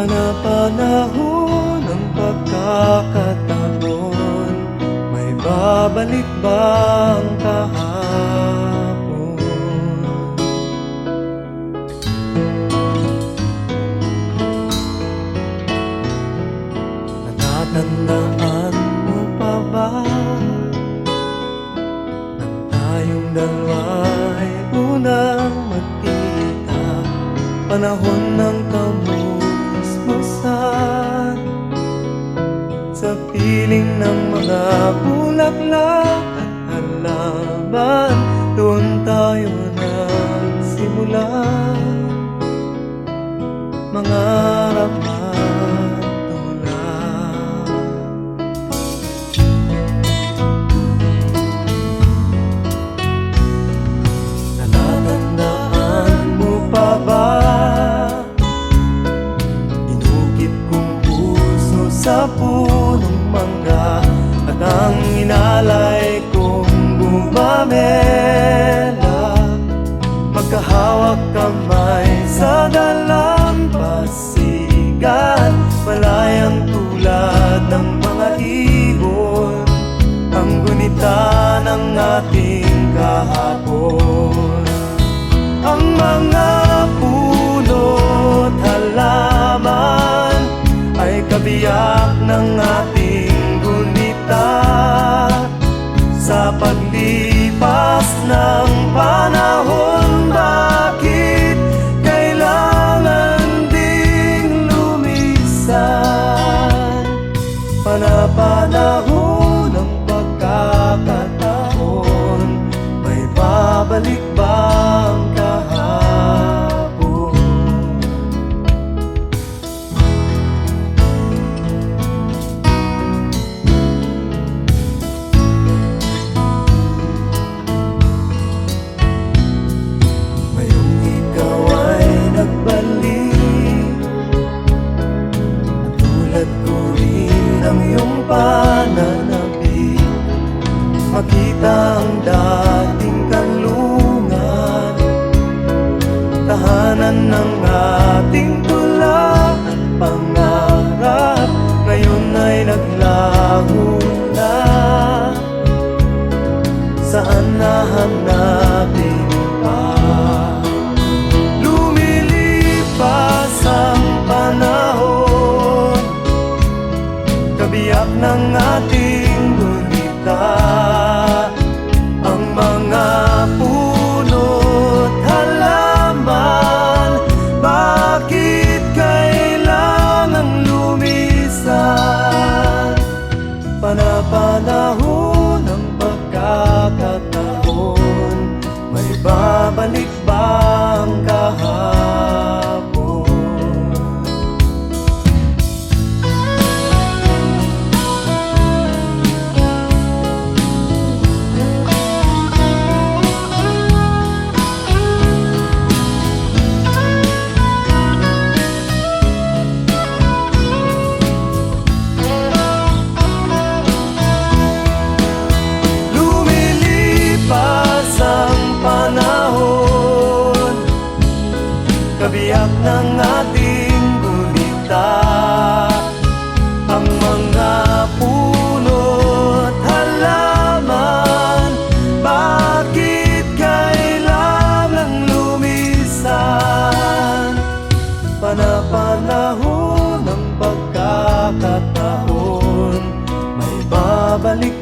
Panapanahon ng pagkakataon, may babalik bang kahapon? Natatandaan mo pa ba nang tayong dalawa'y unang magkita? Panahon ng kamusmusan sa piling ng mga bulaklak at halaman, doon tayo nagsimula mangarap at tulad. Natatandaan mo pa ba sa punong mangga at ang inalay kong gumamela, magkahawak kamay sa dalampasigan, malayang tulad ng mga ibon, ang gunita ng ating kahapon. Ang mga puno't halaman ay kabiyak ng ating gunita. Sa paglipas ng panahon, bakit kailangan ding lumisan? Panapanahon ng pagkakataon, may babalik bang kahapon? Pananabik, makita ang dating kanlungan, tahanan ng ating tula at pangarap, ngayon ay naglaho na. Saan nahanapin pa? Lumilipas ang panahon, kabiyak ng ating gunita. Ang mga puno't halaman, bakit kailangang lumisan? Panapanahon ng pagkakataon, may babalik bang kahapon? Kabiyak ng ating gunita. Ang mga puno't halaman, bakit kailangang lumisan? Panapanahon ng pagkakataon, may babalik